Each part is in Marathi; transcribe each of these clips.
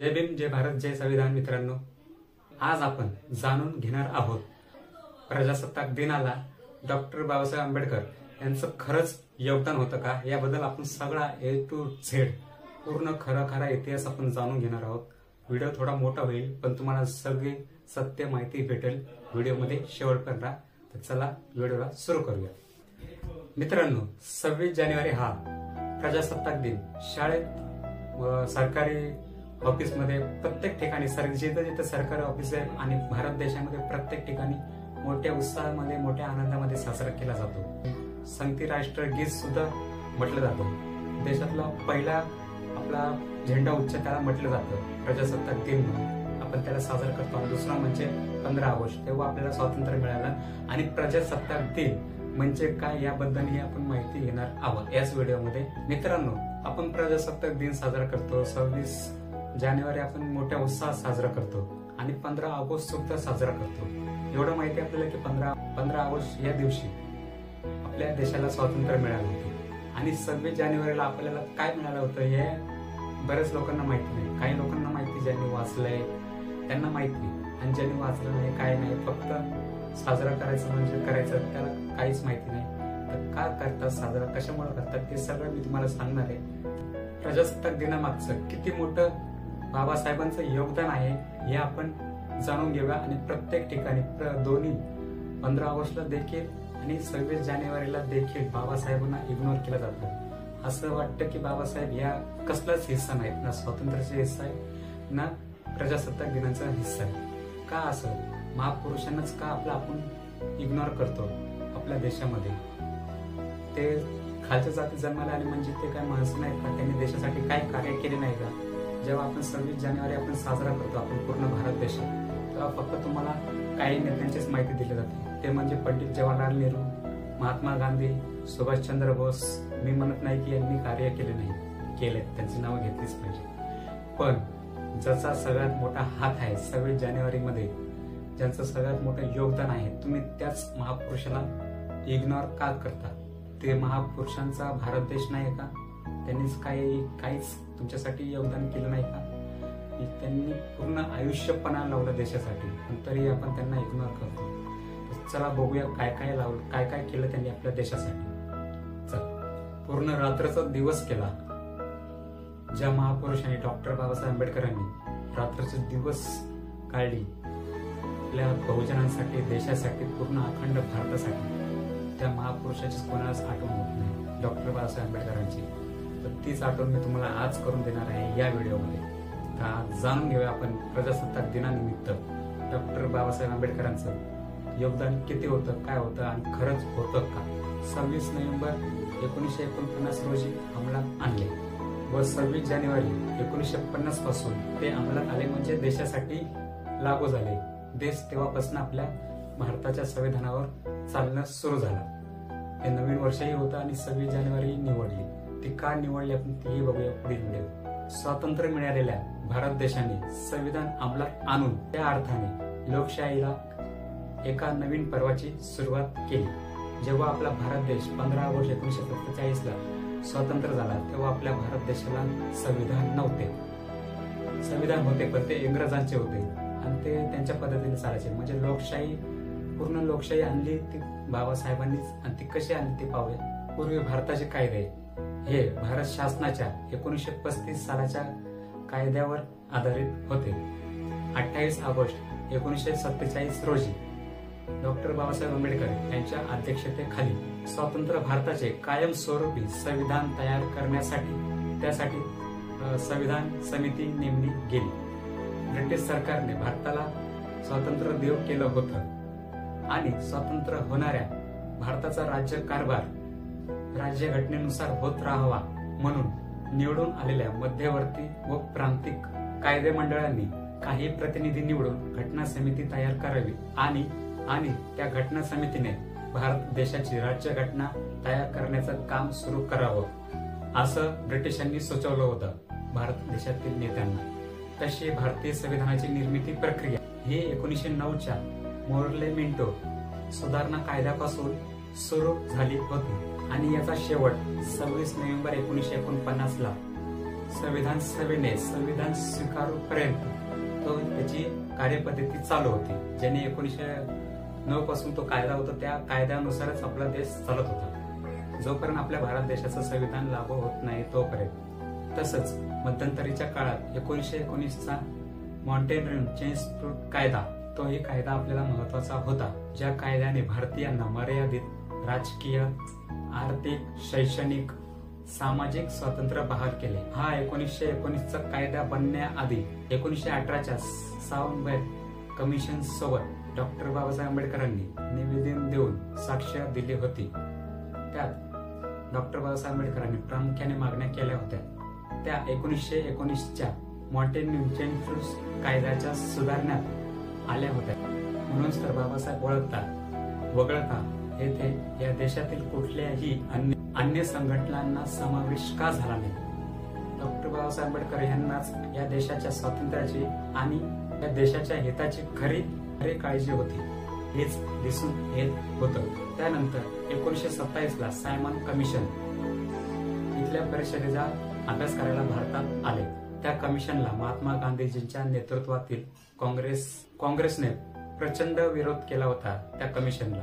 जय भीम, जय भारत, जय संविधान. मित्रांनो, आज आपण जाणून घेणार आहोत प्रजासत्ताक दिनाला डॉक्टर बाबासाहेब आंबेडकर यांचं खरंच योगदान होतं का, याबद्दल आपण सगळा A to Z पूर्ण खरा इतिहास आपण जाणून घेणार आहोत. व्हिडिओ थोडा मोठा होईल, पण तुम्हाला सगळी सत्य माहिती भेटेल व्हिडिओमध्ये शेवटपर्यंत. तर चला व्हिडिओला सुरू करूया. मित्रांनो, 26 जानेवारी हा प्रजासत्ताक दिन शाळेत व सरकारी ऑफिसमध्ये प्रत्येक ठिकाणी जिथं सरकारी ऑफिस आहे आणि भारत देशामध्ये प्रत्येक ठिकाणी मोठ्या उत्साहामध्ये मोठ्या आनंदामध्ये साजरा केला जातो. संगती राष्ट्र गीत सुद्धा म्हटलं जातं. देशातला पहिला आपला झेंडा उच्च त्याला म्हटलं जातं प्रजासत्ताक दिन म्हणून आपण त्याला साजरा करतो. आणि दुसरा म्हणजे 15 ऑगस्ट, तेव्हा आपल्याला स्वातंत्र्य मिळालं. आणि प्रजासत्ताक दिन म्हणजे काय याबद्दलही आपण माहिती घेणार आहोत याच व्हिडिओमध्ये. मित्रांनो, आपण प्रजासत्ताक दिन साजरा करतो. 26 जानेवारी आपण मोठ्या उत्साहात साजरा करतो आणि 15 ऑगस्ट सुद्धा साजरा करतो. एवढं माहिती आपल्याला की 15 ऑगस्ट या दिवशी आपल्या देशाला स्वातंत्र्य मिळालं होतं. आणि 26 जानेवारीला आपल्याला काय मिळालं होतं हे बऱ्याच लोकांना माहिती नाही. काही लोकांना माहिती, ज्यांनी वाचलंय त्यांना माहिती, आणि ज्यांनी वाचलं नाही काय नाही, फक्त साजरा करायचं म्हणजे करायचं, त्याला काहीच माहिती नाही. तर का करतात साजरा, कशामुळे करतात, ते सगळं मी तुम्हाला सांगणार आहे. प्रजासत्ताक दिनामागचं किती मोठं बाबासाहेबांचं योगदान आहे हे आपण जाणून घेऊया. आणि प्रत्येक ठिकाणी दोन्ही 15 ऑगस्टला देखील आणि 26 जानेवारीला देखील बाबासाहेबांना इग्नोर केलं जातं. असं वाटतं की बाबासाहेब या कसलाच हिस्सा नाहीत, ना स्वातंत्र्याचा हिस्सा आहे ना प्रजासत्ताक दिनाचा हिस्सा आहे. का असं महापुरुषांनाच का आपण इग्नोर करतो आपल्या देशामध्ये? ते खालच्या जाती जन्माला आले म्हणजे ते काय माणसं नाहीत का? त्यांनी देशासाठी काय कार्य केले नाही का? जेव्हा आपण 26 जानेवारी आपण साजरा करतो आपण पूर्ण भारत देशात, तेव्हा फक्त तुम्हाला काही नेत्यांचीच माहिती दिली जाते. ते म्हणजे पंडित जवाहरलाल नेहरू, महात्मा गांधी, सुभाषचंद्र बोस. मी म्हणत नाही की यांनी कार्य केले नाही, केले, त्यांची नावं घेतलीच पाहिजे. पण ज्याचा सगळ्यात मोठा हात आहे 26 जानेवारी मध्ये, ज्यांचं सगळ्यात मोठं योगदान आहे, तुम्ही त्याच महापुरुषाला इग्नोर का करता? ते महापुरुषांचा भारत देश नाही का? त्यांनीच काहीच तुमच्यासाठी योगदान केलं नाही का? त्यांनी पूर्ण आयुष्यपणा लावलं देशासाठी, पण तरी आपण त्यांना इग्नोर करतो. चला बघूया काय काय केलं त्यांनी आपल्या देशासाठी. चल, पूर्ण रात्रीचा दिवस केला. ज्या महापुरुषांनी डॉक्टर बाबासाहेब आंबेडकरांनी रात्रीचे दिवस काढली आपल्या बहुजनांसाठी, देशासाठी, पूर्ण अखंड भारतासाठी, त्या महापुरुषाची कोणालाच आठवण होत नाही, डॉक्टर बाबासाहेब आंबेडकरांची. तर तीच आठवण मी तुम्हाला आज करून देणार आहे या व्हिडिओमध्ये. तर जाणून घेऊया आपण प्रजासत्ताक दिनानिमित्त डॉक्टर बाबासाहेब आंबेडकरांचं योगदान किती होतं, काय होतं आणि खरंच होतं का. 26 नोव्हेंबर 1949 रोजी अंमलात आणले व 26 जानेवारी 1950 पासून ते अंमलात आले, म्हणजे देशासाठी लागू झाले. देश तेव्हापासून आपल्या भारताच्या संविधानावर चालणं सुरू झालं. हे नवीन वर्षही होतं आणि 26 जानेवारी निवडली. ती का निवडली आपण तेही बघूया पुढील व्हिडिओ. स्वातंत्र्य मिळालेल्या भारत देशाने संविधान अंमलात आणून त्या अर्थाने लोकशाहीला एका नवीन पर्वाची सुरुवात केली. जेव्हा आपला भारत देश 15 ऑगस्ट 1947 ला स्वतंत्र झाला, तेव्हा आपल्या भारत देशाला संविधान नव्हते. संविधान होते पण ते इंग्रजांचे होते आणि ते त्यांच्या पद्धतीने चालायचे. म्हणजे लोकशाही, पूर्ण लोकशाही आणली ती बाबासाहेबांनीच. आणि ती कशी आणली ते पाहूया. पूर्वी भारताचे कायदे हे भारत शासनाच्या 1935 सालाच्या कायद्यावर आधारित होते. 28 ऑगस्ट 1947 रोजी डॉक्टर बाबासाहेब आंबेडकर यांच्या अध्यक्षतेखाली स्वतंत्र भारताचे कायमस्वरूपी संविधान तयार करण्यासाठी त्यासाठी संविधान समिती नेमली गेली. ब्रिटिश सरकारने भारताला स्वातंत्र्य देऊ केलं होतं आणि स्वतंत्र होणाऱ्या भारताचा राज्यकारभार राज्यघटनेनुसार होत राहावा म्हणून निवडून आलेल्या मध्यवर्ती व प्रांतिक कायदेमंडळांनी काही प्रतिनिधी निवडून घटना समिती तयार करावी आणि त्या घटना समितीने भारत देशाची राज्यघटना तयार करण्याचं काम सुरू करावं असं ब्रिटिशांनी सुचवलं होतं भारत देशातील नेत्यांना. तशी भारतीय संविधानाची निर्मिती प्रक्रिया ही 1909च्या मोर्लेमेंटो सुधारणा कायद्यापासून सुरू झाली होती आणि याचा शेवट 26 नोव्हेंबर 1949 ला संविधान सभेने संविधान स्वीकारूपर्यंत तो त्याची कार्यपद्धती चालू होती, ज्याने 1909 पासून तो कायदा होता, त्या कायद्यानुसारच आपला देश चालत होता, जोपर्यंत आपल्या भारत देशाचं संविधान लागू होत नाही तोपर्यंत. तसंच मध्यंतरीच्या काळात 1919चा मॉन्टेग्रू चेम्स्फोर्ड कायदा, तोही कायदा आपल्याला महत्वाचा होता, ज्या कायद्याने भारतीयांना मर्यादित राजकीय, आर्थिक, शैक्षणिक, सामाजिक स्वातंत्र्य बहाल केले. हा 1919चा कायदा बनण्याआधी 1918च्या सावंतबर्ग कमिशन सोबत डॉक्टर बाबासाहेब आंबेडकरांनी निवेदन देऊन साक्ष दिली होती. त्यात डॉक्टर बाबासाहेब आंबेडकरांनी प्रामुख्याने मागण्या केल्या होत्या. त्या 1919च्या मॉन्टेग्रू चेम्स्फोर्ड कायद्याच्या सुधारण्यात आल्या होत्या. म्हणूनच तर बाबासाहेब वगळता येथे या देशातील कुठल्याही अन्य संघटनांना समावेश का झाला नाही. डॉक्टर बाबासाहेब आंबेडकर यांनाच या देशाच्या स्वातंत्र्याची आणि या देशाच्या हिताची खरी काळजी होती, हेच दिसून येत होतं. त्यानंतर 1927ला सायमन कमिशन इथल्या परिषदेचा अभ्यास करायला भारतात आले. त्या कमिशनला महात्मा गांधीजींच्या नेतृत्वातील काँग्रेसने प्रचंड विरोध केला होता त्या कमिशनला,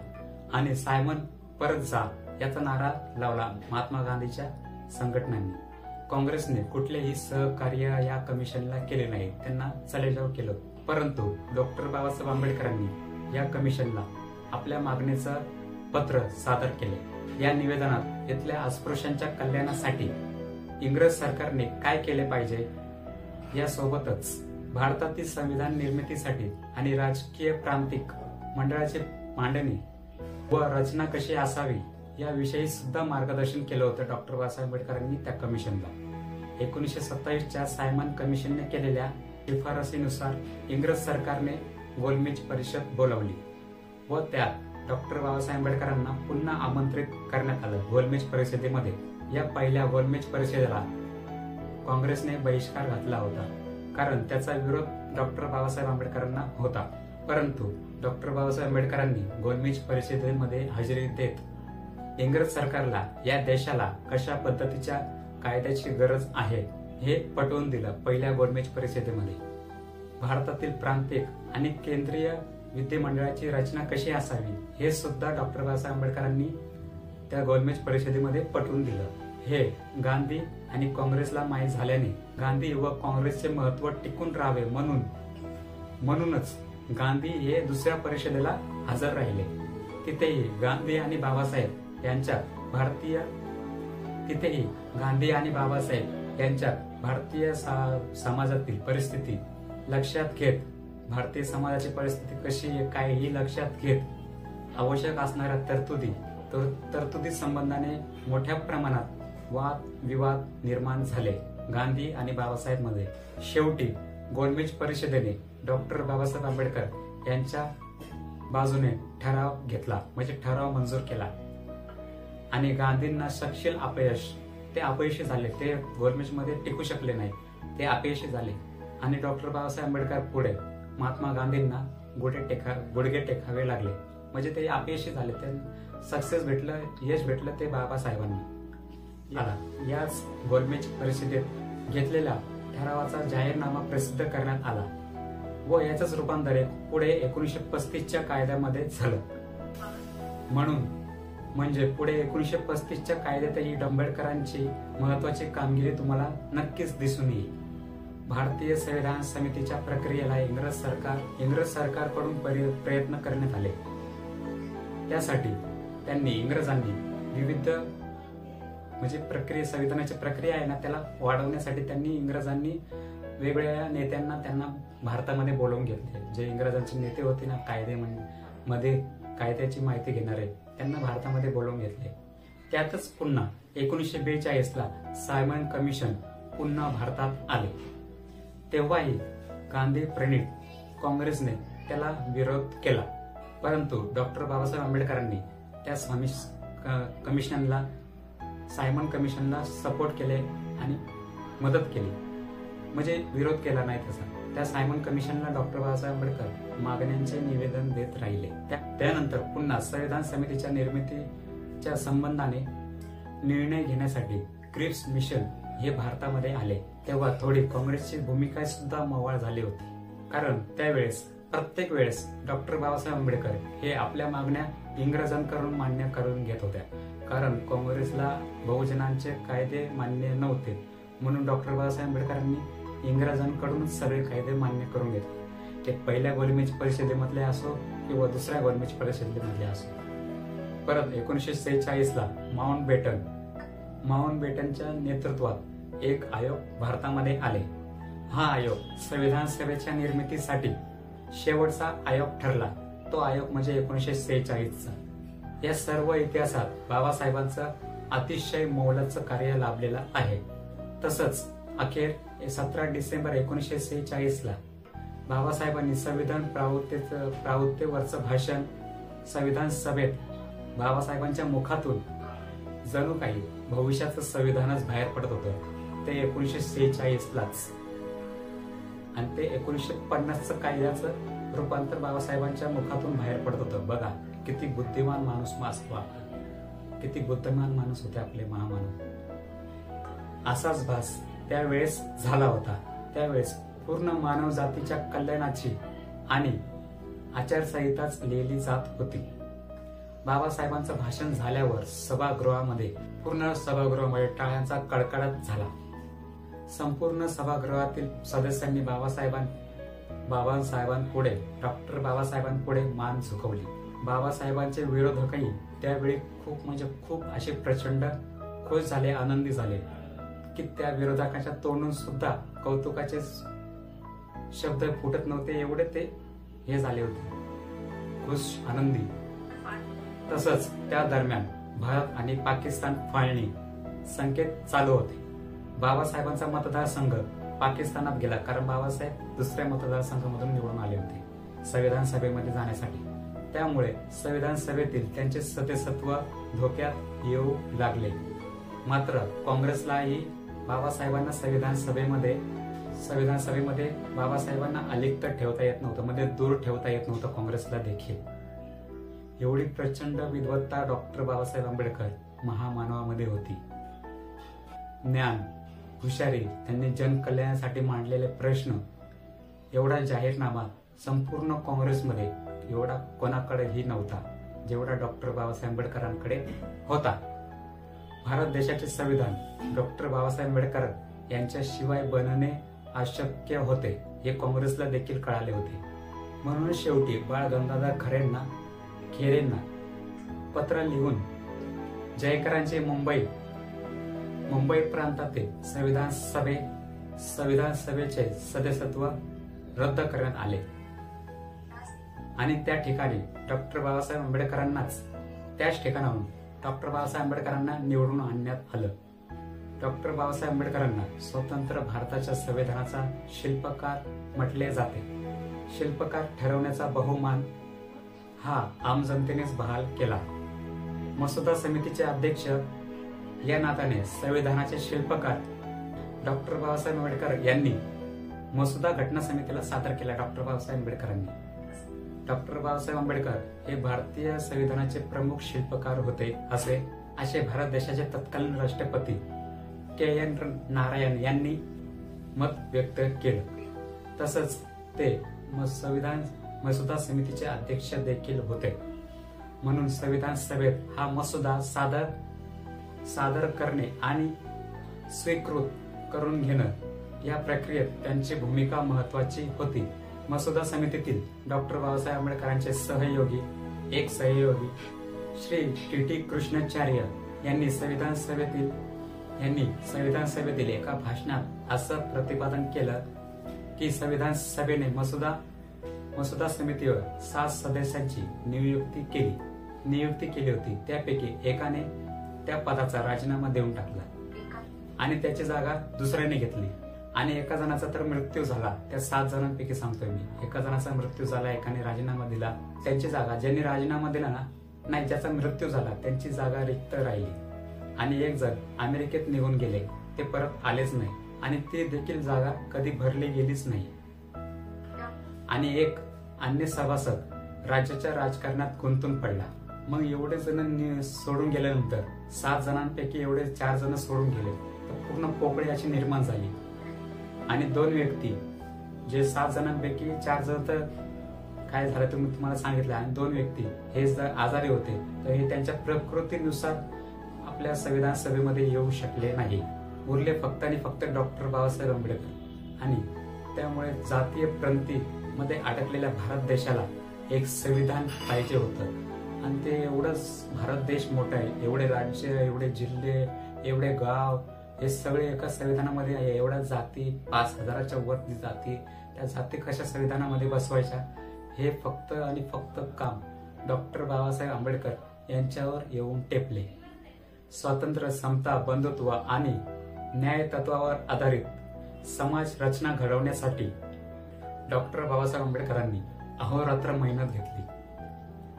आणि सायमन परत जा याचा नारा लावला महात्मा गांधीच्या संघटनांनी. काँग्रेसने कुठलेही सहकार्य या कमिशनला केले नाही, त्यांना चलेजाव केलं. परंतु डॉक्टर बाबासाहेब आंबेडकरांनी या कमिशनला आपल्या मागणीचं पत्र सादर केले. या निवेदनात इथल्या अस्पृश्यांच्या कल्याणासाठी इंग्रज सरकारने काय केले पाहिजे यासोबतच भारतातील संविधान निर्मितीसाठी आणि राजकीय प्रांतिक मंडळाची मांडणी व रचना कशी असावी याविषयी सुद्धा मार्गदर्शन केलं होतं डॉक्टर बाबासाहेब आंबेडकरांनी त्या कमिशनला. 1927च्या सायमन कमिशनने केलेल्या शिफारसीनुसार इंग्रज सरकारने गोलमेज परिषद बोलावली व त्यात डॉक्टर बाबासाहेब आंबेडकरांना पुन्हा आमंत्रित करण्यात आलं गोलमेज परिषदेमध्ये. या पहिल्या गोलमेज परिषदेला काँग्रेसने बहिष्कार घातला होता, कारण त्याचा विरोध डॉक्टर बाबासाहेब आंबेडकरांना होता. परंतु डॉक्टर बाबासाहेब आंबेडकरांनी गोलमेज परिषदेमध्ये हजेरी देत इंग्रज सरकारला या देशाला कशा पद्धतीच्या कायद्याची गरज आहे हे पटवून दिलं. पहिल्या गोलमेज परिषदेमध्ये भारतातील प्रांतिक आणि केंद्रीय विधिमंडळाची रचना कशी असावी हे सुद्धा डॉक्टर बाबासाहेब आंबेडकरांनी त्या गोलमेज परिषदेमध्ये पटवून दिलं. हे गांधी आणि काँग्रेसला माहीत झाल्याने गांधी व काँग्रेसचे महत्व टिकून राहावे म्हणूनच गांधी हे दुसऱ्या परिषदेला हजर राहिले. तिथेही गांधी आणि बाबासाहेब यांच्यात भारतीय समाजातील परिस्थिती लक्षात घेत, भारतीय समाजाची परिस्थिती कशी आहे काय ही लक्षात घेत आवश्यक असणाऱ्या तरतुदी संबंधाने मोठ्या प्रमाणात वाद विवाद निर्माण झाले गांधी आणि बाबासाहेब मध्ये. शेवटी गोलमेज परिषदेने डॉक्टर बाबासाहेब आंबेडकर यांच्या बाजूने ठराव घेतला, म्हणजे ठराव मंजूर केला. आणि गांधींना सपशेल ते अपयशी झाले. ते गोलमेज मध्ये टिकू शकले नाही, ते अपयशी झाले. आणि डॉक्टर बाबासाहेब आंबेडकर पुढे महात्मा गांधींना गुडघे टेकावे लागले, म्हणजे ते अपयशी झाले. ते सक्सेस भेटलं, यश भेटलं ते बाबासाहेबांना. याच गोलमेज परिषदेत घेतलेल्या ठरावाचा जाहीरनामा प्रसिद्ध करण्यात आला व याचंच रूपांतर पुढे 1935च्या कायद्यामध्ये झालं. म्हणजे पुढे 1935च्या कायद्यातही आंबेडकरांची महत्वाची कामगिरी तुम्हाला नक्कीच दिसून येईल. भारतीय संविधान समितीच्या प्रक्रियेला इंग्रज सरकारकडून प्रयत्न करण्यात आले. त्यासाठी इंग्रजांनी विविध म्हणजे संविधानाची प्रक्रिया आहे ना त्याला वाढवण्यासाठी इंग्रजांनी वेगवेगळ्या नेत्यांना त्यांना भारतामध्ये बोलावून घेतले. जे इंग्रजांचे नेते होते ना कायद्याची माहिती घेणारे त्यांना भारतामध्ये बोलावून घेतले. त्यातच पुन्हा 1942ला सायमन कमिशन पुन्हा भारतात आले. तेव्हाही गांधी प्रणीत काँग्रेसने त्याला विरोध केला, परंतु डॉक्टर बाबासाहेब आंबेडकरांनी त्या सायमन कमिशनला सपोर्ट केले आणि मदत केली, म्हणजे विरोध केला नाही तसा. त्या सायमन कमिशनला डॉक्टर बाबासाहेब आंबेडकर मागण्यांचे निवेदन देत राहिले. त्यानंतर पुन्हा संविधान समितीच्या निर्मितीच्या संबंधाने निर्णय घेण्यासाठी क्रिप्स मिशन हे भारतामध्ये आले तेव्हा थोडी काँग्रेसची भूमिका सुद्धा मवाळ झाली होती. कारण त्यावेळेस प्रत्येक वेळेस डॉक्टर बाबासाहेब आंबेडकर हे आपल्या मागण्या इंग्रजांकडून मान्य करून घेत होत्या. कारण काँग्रेसला बहुजनांचे कायदे मान्य नव्हते, म्हणून डॉक्टर बाबासाहेब आंबेडकरांनी इंग्रजांकडून सगळे कायदे मान्य करून घेतले. ते पहिल्या गोलमेज परिषदेमधले असो किंवा दुसऱ्या गोलमेज परिषदेमधले असो. परत 1946 ला माउंट बॅटनच्या नेतृत्वात एक आयोग भारतामध्ये आले. हा आयोग संविधान सभेच्या निर्मितीसाठी शेवटचा आयोग ठरला. तो आयोग म्हणजे 1946चा. या सर्व इतिहासात बाबासाहेबांचं अतिशय मोलाचं कार्य लाभलेलं आहे. तसंच अखेर 17 डिसेंबर 1946 ला बाबासाहेबांनी संविधान प्रावतेवरचं भाषण संविधान सभेत बाबासाहेबांच्या मुखातून जणू काही भविष्याचं संविधानच बाहेर पडत होतं. ते 1946 लाच. आणि ते 1950चं कायद्याचं रूपांतर बाबासाहेबांच्या मुखातून बाहेर पडत होतं. बघा किती बुद्धिमान माणूस असतो आपला, किती बुद्धिमान माणूस होते आपले महामानव. असाच भास त्यावेळेस झाला होता. त्यावेळेस पूर्ण मानव जातीच्या कल्याणाची आणि आचारसंहिताच लिहिली जात होती. बाबासाहेबांचं भाषण झाल्यावर पूर्ण सभागृहामध्ये टाळ्यांचा कडकडाट झाला. संपूर्ण सभागृहातील सदस्यांनी बाबासाहेबांपुढे डॉक्टर बाबासाहेबांपुढे मान झुकवली. बाबासाहेबांचे विरोधकही त्यावेळी खूप असे प्रचंड खुश झाले, आनंदी झाले की त्या विरोधकांच्या तोंडून सुद्धा कौतुकाचे शब्द फुटत नव्हते, एवढे ते हे झाले होते, खुश, आनंदी. तसंच त्या दरम्यान भारत आणि पाकिस्तान फाळणी संकेत चालू होते. बाबासाहेबांचा मतदारसंघ पाकिस्तानात गेला, कारण बाबासाहेब दुसऱ्या मतदारसंघामधून निवडून आले होते संविधान सभेमध्ये जाण्यासाठी. त्यामुळे संविधान सभेतील त्यांचे सदस्यत्व धोक्यात येऊ लागले. मात्र काँग्रेसलाही बाबासाहेबांना संविधान सभेमध्ये बाबासाहेबांना अलिप्त ठेवता येत नव्हतं, मध्ये दूर ठेवता येत नव्हतं काँग्रेसला देखील. एवढी प्रचंड विद्वत्ता डॉक्टर बाबासाहेब आंबेडकर महामानवामध्ये होती. ज्ञान, हुशारी, त्यांनी जनकल्याणासाठी मांडलेले प्रश्न, एवढा जाहीरनामा संपूर्ण काँग्रेसमध्ये एवढा कोणाकडेही नव्हता जेवढा डॉक्टर बाबासाहेब आंबेडकरांकडे होता. भारत देशाचे संविधान डॉक्टर बाबासाहेब आंबेडकर यांच्याशिवाय बनणे अशक्य होते हे काँग्रेसला देखील कळाले होते. म्हणून शेवटी बाळ गंगाधर खैरेंना पत्र लिहून जयकरांचे मुंबई प्रांतातील संविधान सभेचे सदस्यत्व रद्द करण्यात आले आणि त्याच ठिकाणाहून डॉक्टर बाबासाहेब आंबेडकरांना निवडून आणण्यात आलं. डॉक्टर बाबासाहेब आंबेडकरांना स्वतंत्र भारताच्या संविधानाचा शिल्पकार म्हटले जाते. शिल्पकार ठरवण्याचा बहुमान हा आम जनतेनेच बहाल केला. मसुदा समितीचे अध्यक्ष या नात्याने संविधानाचे शिल्पकार डॉक्टर बाबासाहेब आंबेडकर यांनी मसुदा घटना समितीला सादर केला. डॉक्टर बाबासाहेब आंबेडकर हे भारतीय संविधानाचे प्रमुख शिल्पकार होते असे भारत देशाचे तत्कालीन राष्ट्रपती के.एन. नारायण यांनी मत व्यक्त केलं. तसंच ते मसुदा समितीचे अध्यक्ष देखील होते. म्हणून संविधान सभेत हा मसुदा सादर करणे आणि स्वीकृत करून घेणं या प्रक्रियेत त्यांची भूमिका महत्वाची होती. मसुदा समितीतील डॉक्टर बाबासाहेब आंबेडकरांचे सहयोगी श्री टी कृष्णाचार्य यांनी संविधान सभेतील एका भाषणात असं प्रतिपादन केलं की संविधान सभेने मसुदा समितीवर 7 सदस्यांची नियुक्ती केली होती. त्यापैकी एकाने त्या पदाचा राजीनामा देऊन टाकला आणि त्याची जागा दुसऱ्याने घेतली आणि एका जणाचा तर मृत्यू झाला. त्या 7 जणांपैकी सांगतोय मी, एका जणाचा मृत्यू झाला, एकाने राजीनामा दिला. त्यांची जागा, ज्यांनी राजीनामा दिला नाही, ज्याचा मृत्यू झाला त्यांची जागा रिक्त राहिली आणि एक जण अमेरिकेत निघून गेले, ते परत आलेच नाही आणि ती देखील जागा कधी भरली गेलीच नाही. आणि एक अन्य सभासद राज्याच्या राजकारणात गुंतून पडला. मग एवढे जण सोडून गेल्यानंतर 7 जणांपैकी एवढे 4 जण सोडून गेले. तर पूर्ण पोकळी अशी निर्माण झाली आणि 2 व्यक्ती जे 7 जणांपैकी 4 जण तर काय झालं तुम्हाला सांगितलं आणि 2 व्यक्ती हे जर आजारी होते तर हे त्यांच्या प्रकृतीनुसार आपल्या संविधान सभेमध्ये येऊ शकले नाही. उरले फक्त आणि फक्त डॉक्टर बाबासाहेब आंबेडकर. आणि त्यामुळे जातीय प्रणतीमध्ये अडकलेल्या भारत देशाला एक संविधान पाहिजे होतं. आणि ते एवढंच भारत देश मोठा आहे, एवढे राज्य, एवढे जिल्हे, एवढे गाव, हे सगळे एका संविधानामध्ये आहे. एवढ्या जाती, 5,000च्या वरती जाती, त्या जाती कशा संविधानामध्ये बसवायच्या, हे फक्त आणि फक्त काम डॉक्टर बाबासाहेब आंबेडकर यांच्यावर येऊन टेपले. स्वातंत्र्य, समता, बंधुत्व आणि न्याय तत्वावर आधारित समाज रचना घडवण्यासाठी डॉक्टर बाबासाहेब आंबेडकरांनी अहोरात्र मेहनत घेतली.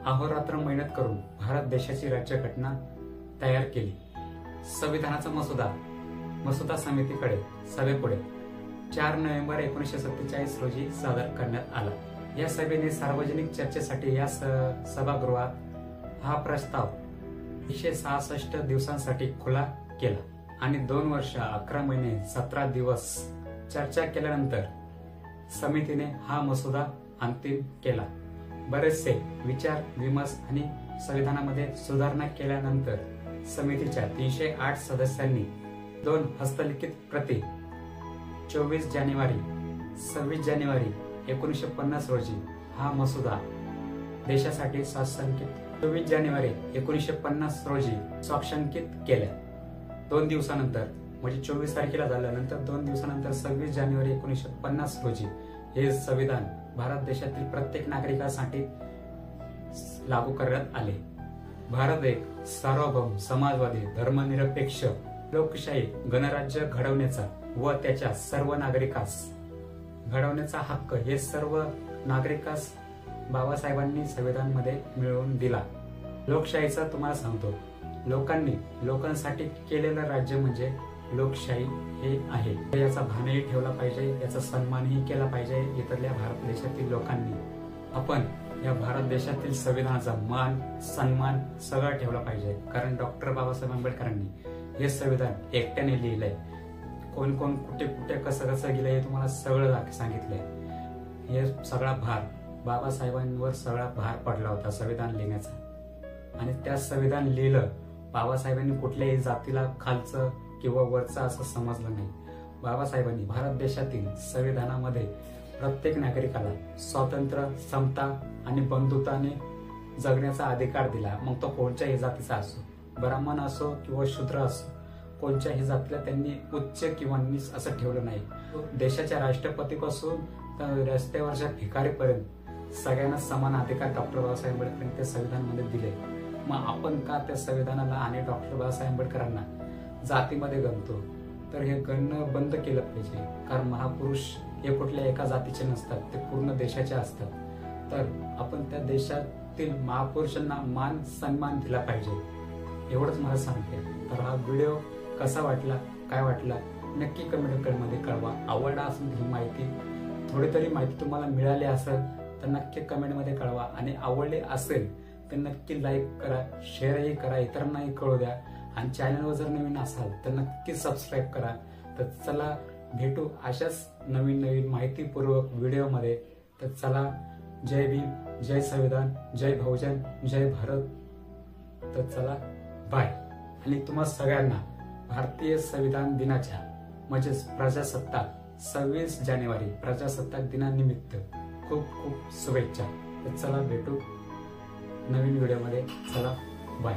अहोरात्र मेहनत करून भारत देशाची राज्यघटना तयार केली. संविधानाचा मसुदा समितीकडे सभेपुढे 4 नोव्हेंबर 1947 रोजी सादर करण्यात आला. या सभेने सार्वजनिक चर्चेसाठी या सभागृहात हा प्रस्ताव 166 दिवसांसाठी खुला केला आणि 2 वर्ष 11 महिने 17 दिवस चर्चा केल्यानंतर समितीने हा मसुदा अंतिम केला. बरेचसे विचार विमर्श आणि संविधानामध्ये सुधारणा केल्यानंतर समितीच्या 308 सदस्यांनी 2 हस्तलिखित प्रती 24 जानेवारी 26 जानेवारी 1950 रोजी हा मसुदा देशासाठी स्वाक्षंकित 24 जानेवारी 1950 रोजी स्वाक्षंकित केल्या. 2 दिवसानंतर म्हणजे 24 तारखेला झाल्यानंतर 2 दिवसानंतर 26 जानेवारी 1950 रोजी हे संविधान भारत देशातील प्रत्येक नागरिकासाठी लागू करण्यात आले. भारत एक सार्वभौम, समाजवादी, धर्मनिरपेक्ष, लोकशाही गणराज्य घडवण्याचा व त्याच्या सर्व नागरिकास घडवण्याचा हक्क हे सर्व नागरिकास बाबासाहेबांनी संविधानामध्ये मिळवून दिला. लोकशाहीचा तुम्हाला सांगतो, लोकांनी लोकांसाठी केलेलं राज्य म्हणजे लोकशाही हे आहे. याचा भानही ठेवला पाहिजे, याचा सन्मानही केला पाहिजे इतरल्या भारत देशातील लोकांनी. आपण या भारत देशातील संविधानाचा मान सन्मान सगळं ठेवला पाहिजे. कारण डॉक्टर बाबासाहेब आंबेडकरांनी हे संविधान एकट्याने लिहिलंय. कोण कोण कुठे कुठे कसं कसं गेलंय हे तुम्हाला सगळं सांगितलंय. हे सगळा भार बाबासाहेबांवर सगळा भार पडला होता संविधान लिहिण्याचा. आणि त्या संविधान लिहिलं, बाबासाहेबांनी कुठल्याही जातीला खालचं किंवा वरचं असं समजलं नाही. बाबासाहेबांनी भारत देशातील संविधानामध्ये प्रत्येक नागरिकाला स्वातंत्र्य, समता आणि बंधुताने जगण्याचा अधिकार दिला. मग तो कोणत्याही जातीचा असो, ब्राह्मण असो किंवा शूद्र असो, कोणत्याही जातीला त्यांनी उच्च किंवा नीच असं ठेवलं नाही. देशाच्या राष्ट्रपतीपासून तर रस्त्यावरच्या भिकारीपर्यंत सगळ्यांना समान अधिकार डॉक्टर बाबासाहेब आंबेडकरांनी त्या संविधानामध्ये दिले. मग आपण का त्या संविधानाला आणि डॉक्टर बाबासाहेब आंबेडकरांना जातीमध्ये गणतो? तर हे गणणं बंद केलं पाहिजे. कारण महापुरुष हे कुठल्या एका जातीचे नसतात, ते पूर्ण देशाचे असतात. तर आपण त्या देशातील महापुरुषांना मान सन्मान दिला पाहिजे, एवढंच मला सांगते. तर हा व्हिडिओ कसा वाटला, काय वाटला, नक्की कमेंट मध्ये कळवा. आवडला असेल ही माहिती, थोडी तरी माहिती तुम्हाला मिळाली असेल तर नक्की कमेंट मध्ये कळवा. आणि आवडले असेल तर नक्की लाईक करा, शेअरही करा, इतरांनाही कळू द्या. आणि चॅनलवर जर नवीन असाल तर नक्की सबस्क्राईब करा. तर चला भेटू अशाच नवीन नवीन माहितीपूर्वक व्हिडिओमध्ये. तर चला, जय भीम, जय संविधान, जय बहुजन, जय भारत. तर चला, बाय. आणि तुम्हा सगळ्यांना भारतीय संविधान दिनाच्या म्हणजेच प्रजासत्ताक 26 जानेवारी प्रजासत्ताक दिनानिमित्त खूप खूप शुभेच्छा. तर चला भेटू नवीन व्हिडिओमध्ये. चला, बाय.